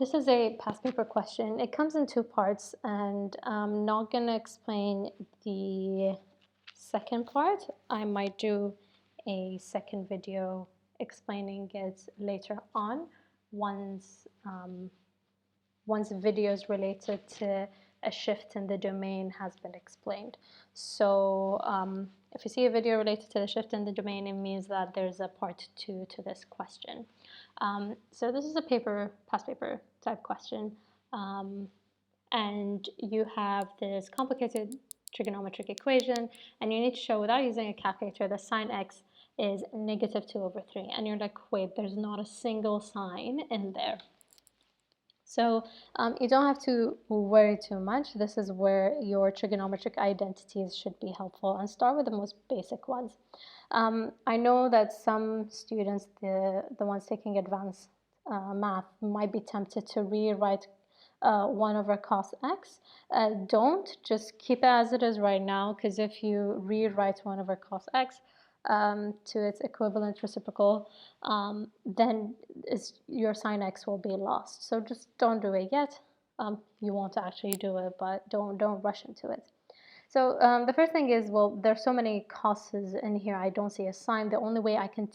This is a past paper question. It comes in two parts, and I'm not going to explain the second part. I might do a second video explaining it later on once videos related to a shift in the domain has been explained. So if you see a video related to the shift in the domain, it means that there's a part 2 to this question. So this is a past paper type question, and you have this complicated trigonometric equation, and you need to show without using a calculator that sine x is -2/3, and you're like, wait, there's not a single sign in there. So you don't have to worry too much. This is where your trigonometric identities should be helpful, and start with the most basic ones. I know that some students, the ones taking advanced math, might be tempted to rewrite 1/cos x. Don't, just keep it as it is right now, because if you rewrite 1/cos x to its equivalent reciprocal, then your sine x will be lost. So just don't do it yet. You want to actually do it, but don't rush into it. So the first thing is, well, there's so many cos's in here, I don't see a sign. The only way I can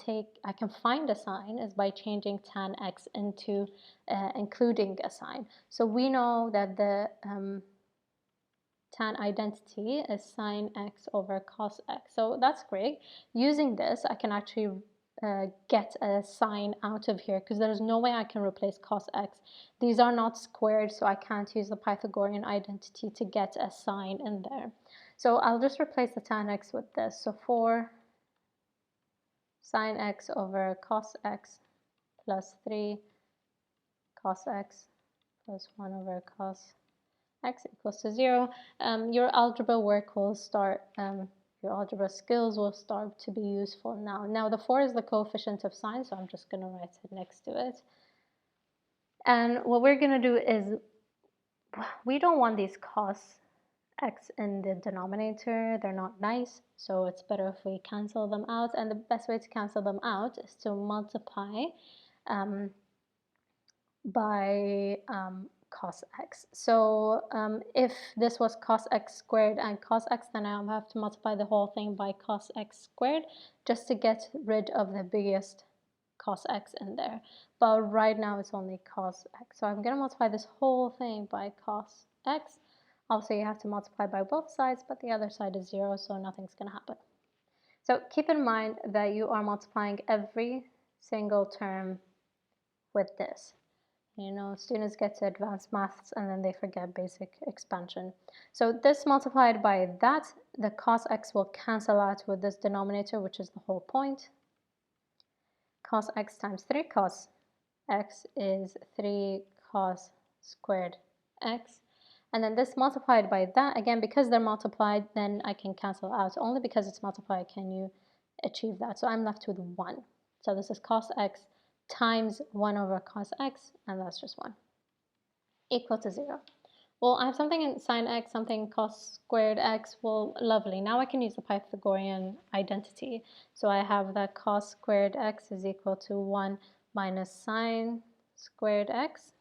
find a sign is by changing tan x into including a sign. So we know that the tan identity is sine x over cos x. So that's great. Using this, I can actually get a sign out of here, because there's no way I can replace cos x. These are not squared, so I can't use the Pythagorean identity to get a sign in there. So I'll just replace the tan x with this. So 4 sine x over cos x plus 3 cos x plus 1/cos x equals to 0. Your algebra work will start, your algebra skills will start to be useful now. Now the 4 is the coefficient of sine, so I'm just going to write it next to it. And what we're going to do is, we don't want these cos x in the denominator. They're not nice, so it's better if we cancel them out. And the best way to cancel them out is to multiply by cos x. So if this was cos x squared and cos x, then I have to multiply the whole thing by cos x squared just to get rid of the biggest cos x in there. But right now it's only cos x. So I'm going to multiply this whole thing by cos x. Also, you have to multiply by both sides, but the other side is 0, so nothing's going to happen. So keep in mind that you are multiplying every single term with this. You know, students get to advanced maths and then they forget basic expansion. So this multiplied by that, the cos x will cancel out with this denominator, which is the whole point. Cos x times 3 cos x is 3 cos squared x. And then this multiplied by that, again, because they're multiplied, then I can cancel out. Only because it's multiplied can you achieve that. So I'm left with 1. So this is cos x times 1/cos x, and that's just 1, equal to 0. Well, I have something in sine x, something cos squared x. Well, lovely. Now I can use the Pythagorean identity. So I have that cos squared x is equal to 1 minus sine squared x.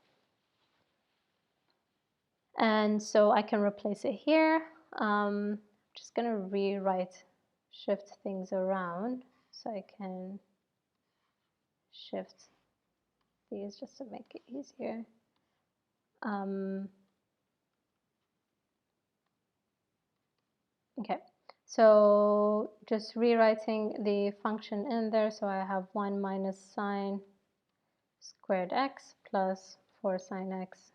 And so I can replace it here. I'm just going to shift things around so I can shift these just to make it easier. Okay, so just rewriting the function in there. So I have 1 minus sine squared x plus 4 sine x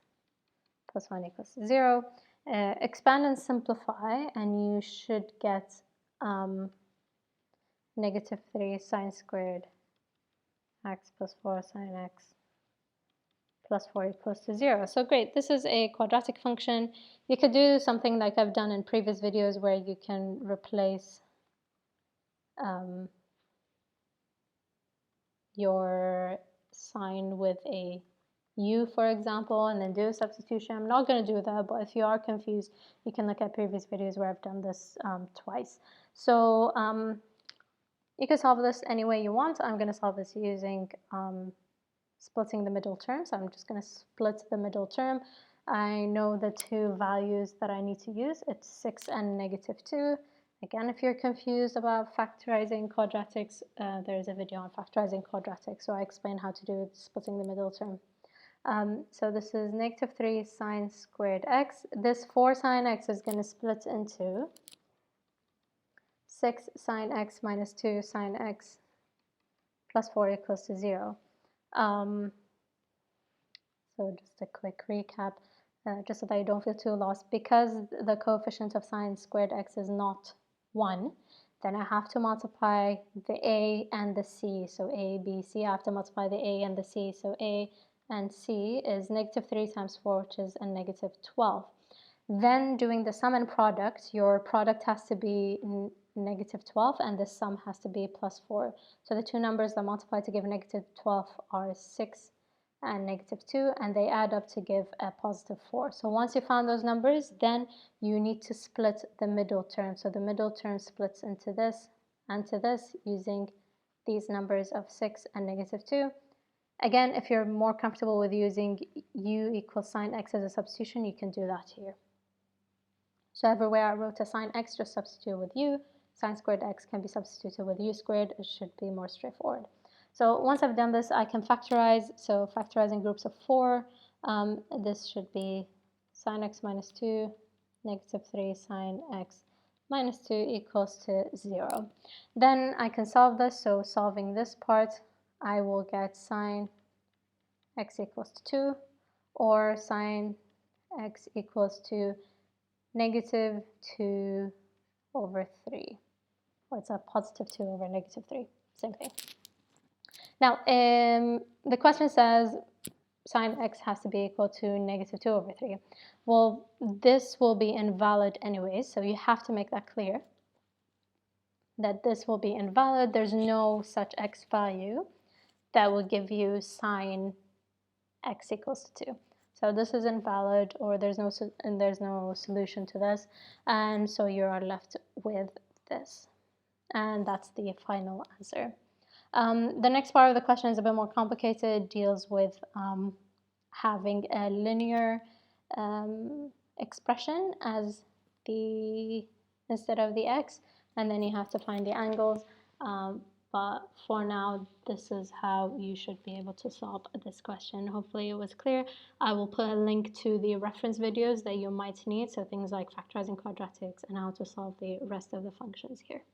plus 1 equals 0. Expand and simplify, and you should get -3 sine squared x plus 4 sine x plus 4 equals to 0. So great, this is a quadratic function. You could do something like I've done in previous videos where you can replace your sign with a u, for example, and then do a substitution. I'm not going to do that, but if you are confused, you can look at previous videos where I've done this twice. So you can solve this any way you want. I'm going to solve this using splitting the middle term. So I'm just going to split the middle term. I know the two values that I need to use. It's 6 and -2. Again, if you're confused about factorizing quadratics, there's a video on factorizing quadratics, so I explain how to do it, splitting the middle term. So this is -3 sine squared x. This 4 sine x is going to split into 6 sine x minus 2 sine x plus 4 equals to 0. So just a quick recap, just so that you don't feel too lost. Because the coefficient of sine squared x is not 1, then I have to multiply the a and the c. So a, b, c, I have to multiply the a and the c. So a and c is -3 times 4, which is a -12. Then doing the sum and product, your product has to be -12 and the sum has to be +4. So the two numbers that multiply to give -12 are 6 and -2, and they add up to give a +4. So once you found those numbers, then you need to split the middle term. So the middle term splits into this and to this using these numbers of 6 and -2. Again, if you're more comfortable with using u equals sine x as a substitution, you can do that here. So everywhere I wrote a sine x, just substitute with u. Sine squared x can be substituted with u squared. It should be more straightforward. So once I've done this, I can factorize. So factorizing groups of 4, this should be sine x minus 2, -3 sine x minus 2 equals to 0. Then I can solve this. So solving this part, I will get sine x equals to 2, or sine x equals to -2 over 3. Or it's a +2 over -3, same thing. Now, the question says sine x has to be equal to -2 over 3. Well, this will be invalid anyways, so you have to make that clear that this will be invalid. There's no such x value that will give you sine x equals to 2. So this is invalid, or there's no solution to this, and so you are left with this. And that's the final answer. The next part of the question is a bit more complicated, deals with having a linear expression as instead of the x, and then you have to find the angles. But for now, this is how you should be able to solve this question. Hopefully it was clear. I will put a link to the reference videos that you might need, so things like factorizing quadratics and how to solve the rest of the functions here.